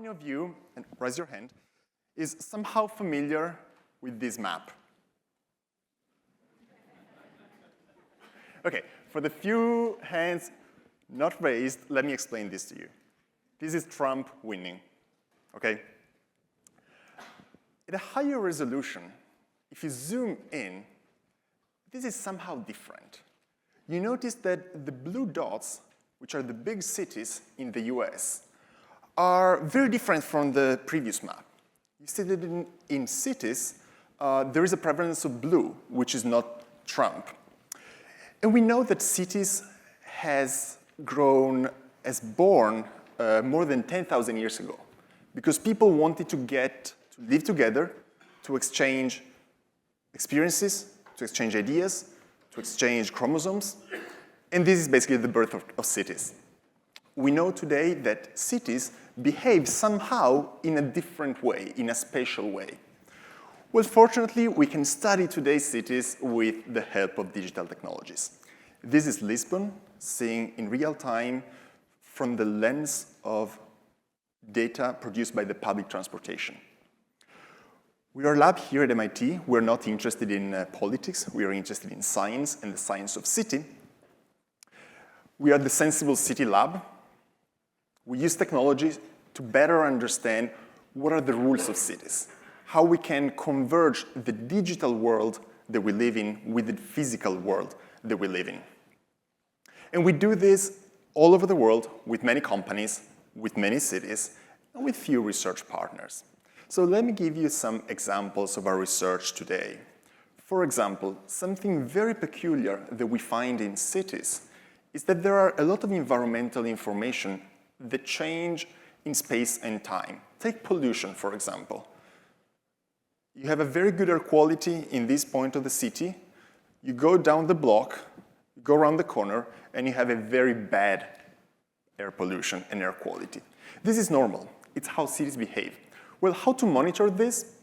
many of you, and raise your hand, is somehow familiar with this map? Okay, for the few hands not raised, let me explain this to you. This is Trump winning, okay? At a higher resolution, if you zoom in, this is somehow different. You notice that the blue dots, which are the big cities in the US, are very different from the previous map. You see that in cities, there is a prevalence of blue, which is not Trump. And we know that cities has born more than 10,000 years ago, because people wanted to live together, to exchange experiences, to exchange ideas, to exchange chromosomes, and this is basically the birth of cities. We know today that cities behave somehow in a different way, in a spatial way. Well, fortunately, we can study today's cities with the help of digital technologies. This is Lisbon, seeing in real time from the lens of data produced by the public transportation. We are a lab here at MIT. We're not interested in politics. We are interested in science and the science of city. We are the Senseable City Lab. We use technology to better understand what are the rules of cities, how we can converge the digital world that we live in with the physical world that we live in. And we do this all over the world with many companies, with many cities, and with few research partners. So let me give you some examples of our research today. For example, something very peculiar that we find in cities is that there are a lot of environmental information that change in space and time. Take pollution, for example. You have a very good air quality in this point of the city. You go down the block, you go around the corner, and you have a very bad air pollution and air quality. This is normal. It's how cities behave. Well, how to monitor this?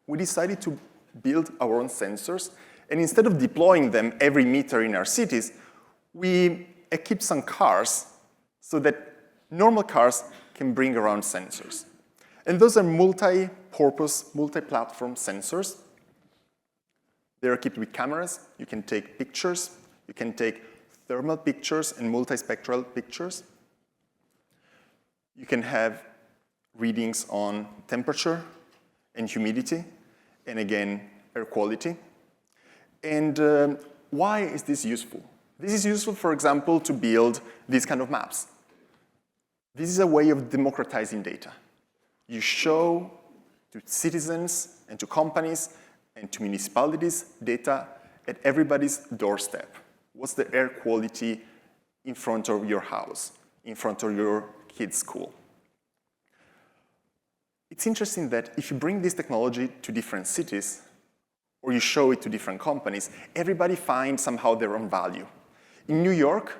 We decided to build our own sensors, and instead of deploying them every meter in our cities, we equipped some cars so that normal cars can bring around sensors. And those are multi-purpose, multi-platform sensors. They're equipped with cameras. You can take pictures. You can take thermal pictures and multispectral pictures. You can have readings on temperature and humidity, and again, air quality. And why is this useful? This is useful, for example, to build these kind of maps. This is a way of democratizing data. You show to citizens and to companies and to municipalities data at everybody's doorstep. What's the air quality in front of your house, in front of your kid's school? It's interesting that if you bring this technology to different cities, or you show it to different companies, everybody finds somehow their own value. In New York,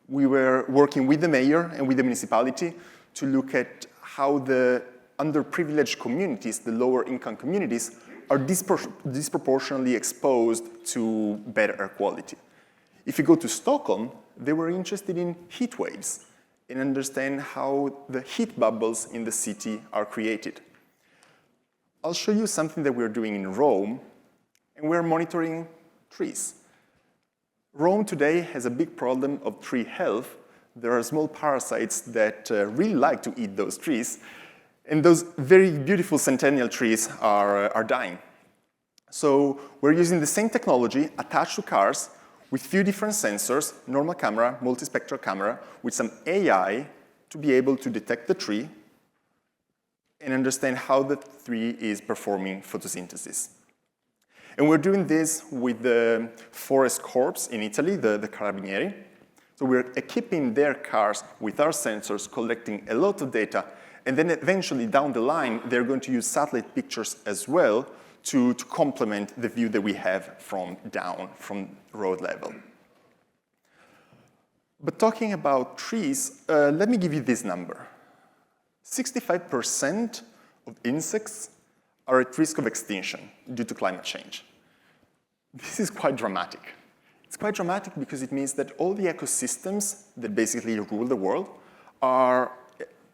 we were working with the mayor and with the municipality to look at how the underprivileged communities, the lower income communities, are disproportionately exposed to better air quality. If you go to Stockholm, they were interested in heat waves and understand how the heat bubbles in the city are created. I'll show you something that we're doing in Rome, and we're monitoring trees. Rome today has a big problem of tree health. There are small parasites that really like to eat those trees, and those very beautiful centennial trees are dying. So we're using the same technology attached to cars with few different sensors, normal camera, multispectral camera, with some AI to be able to detect the tree and understand how the tree is performing photosynthesis. And we're doing this with the Forest Corps in Italy, the Carabinieri. So we're equipping their cars with our sensors, collecting a lot of data, and then eventually down the line, they're going to use satellite pictures as well to complement the view that we have from road level. But talking about trees, let me give you this number. 65% of insects are at risk of extinction due to climate change. This is quite dramatic. It's quite dramatic because it means that all the ecosystems that basically rule the world are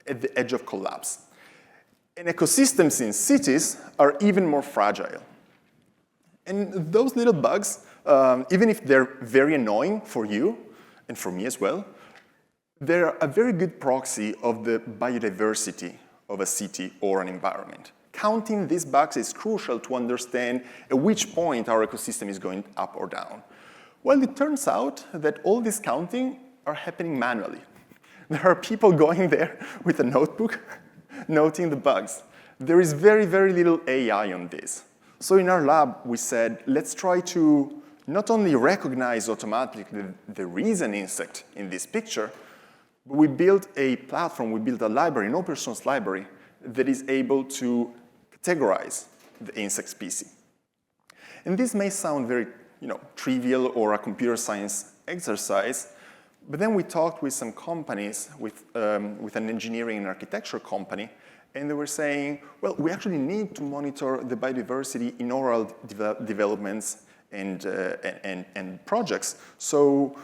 at the edge of collapse. And ecosystems in cities are even more fragile. And those little bugs, even if they're very annoying for you, and for me as well, they're a very good proxy of the biodiversity of a city or an environment. Counting these bugs is crucial to understand at which point our ecosystem is going up or down. Well, it turns out that all this counting are happening manually. There are people going there with a notebook, noting the bugs. There is very, very little AI on this. So in our lab, we said, let's try to not only recognize automatically there is an insect in this picture, but we built a platform, we built a library, an open source library, that is able to categorize the insect species. And this may sound very trivial or a computer science exercise, but then we talked with some companies, with an engineering and architecture company, and they were saying, well, we actually need to monitor the biodiversity in oral developments and projects, so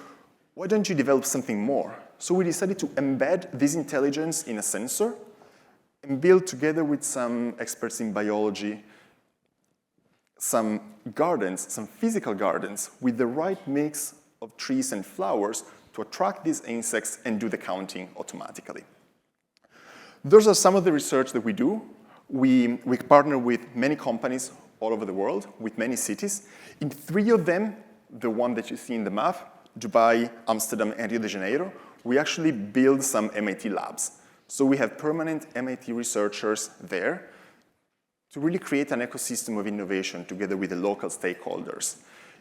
why don't you develop something more? So we decided to embed this intelligence in a sensor and build together with some experts in biology some gardens, some physical gardens with the right mix of trees and flowers to attract these insects and do the counting automatically. Those are some of the research that we do. We partner with many companies all over the world, with many cities. In 3 of them, the one that you see in the map, Dubai, Amsterdam, and Rio de Janeiro, we actually build some MIT labs. So we have permanent MIT researchers there to really create an ecosystem of innovation together with the local stakeholders.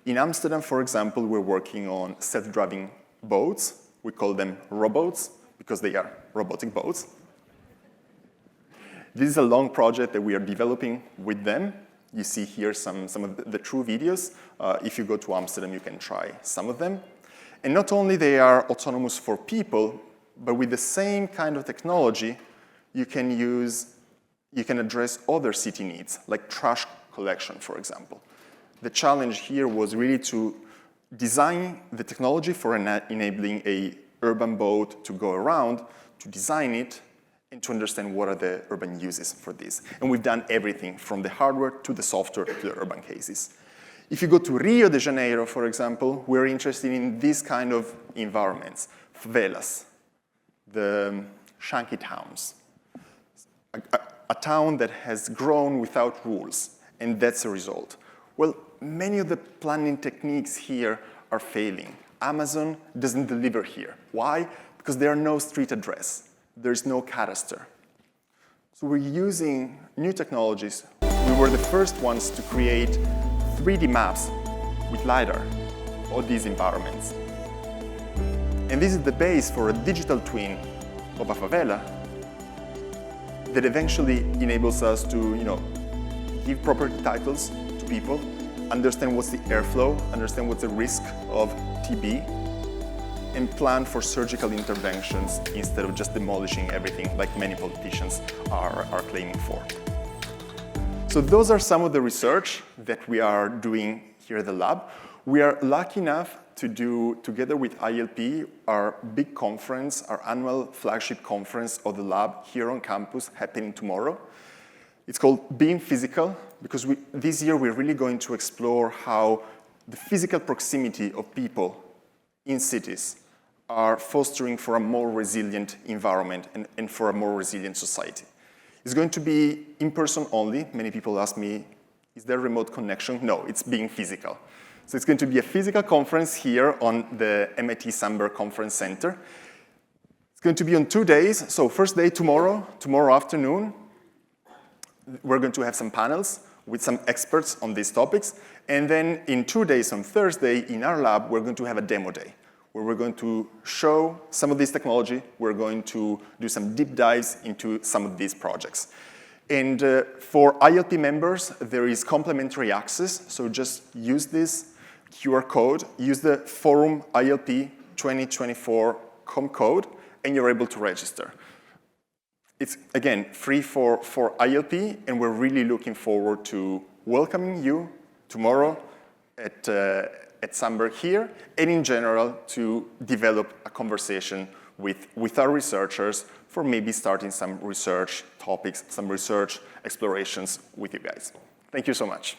In Amsterdam, for example, we're working on self-driving boats. We call them robots because they are robotic boats. This is a long project that we are developing with them. You see here some of the true videos. If you go to Amsterdam, you can try some of them. And not only they are autonomous for people, but with the same kind of technology, you can address other city needs, like trash collection, for example. The challenge here was really to design the technology for enabling an urban boat to go around, to design it, and to understand what are the urban uses for this. And we've done everything from the hardware to the software to the urban cases. If you go to Rio de Janeiro, for example, we're interested in these kind of environments, favelas, the shanty towns, a town that has grown without rules, and that's a result. Well, many of the planning techniques here are failing. Amazon doesn't deliver here. Why? Because there are no street address. There's no cadastre. So we're using new technologies. We were the first ones to create 3D maps with LiDAR of these environments. And this is the base for a digital twin of a favela that eventually enables us to, give property titles to people, understand what's the airflow, understand what's the risk of TB, and plan for surgical interventions instead of just demolishing everything like many politicians are claiming for. So those are some of the research that we are doing here at the lab. We are lucky enough to do, together with ILP, our big conference, our annual flagship conference of the lab here on campus, happening tomorrow. It's called Being Physical, because this year we're really going to explore how the physical proximity of people in cities are fostering for a more resilient environment and for a more resilient society. It's going to be in person only. Many people ask me, is there a remote connection? No, it's Being Physical. So it's going to be a physical conference here on the MIT Sandberg Conference Center. It's going to be on 2 days. So first day tomorrow afternoon, we're going to have some panels with some experts on these topics. And then in 2 days, on Thursday, in our lab, we're going to have a demo day, where we're going to show some of this technology. We're going to do some deep dives into some of these projects. And for ILP members, there is complimentary access. So just use this QR code, use the forum ILP 2024 code, and you're able to register. It's, again, free for ILP, and we're really looking forward to welcoming you tomorrow at Sandberg here, and in general, to develop a conversation with our researchers for maybe starting some research topics, some research explorations with you guys. Thank you so much.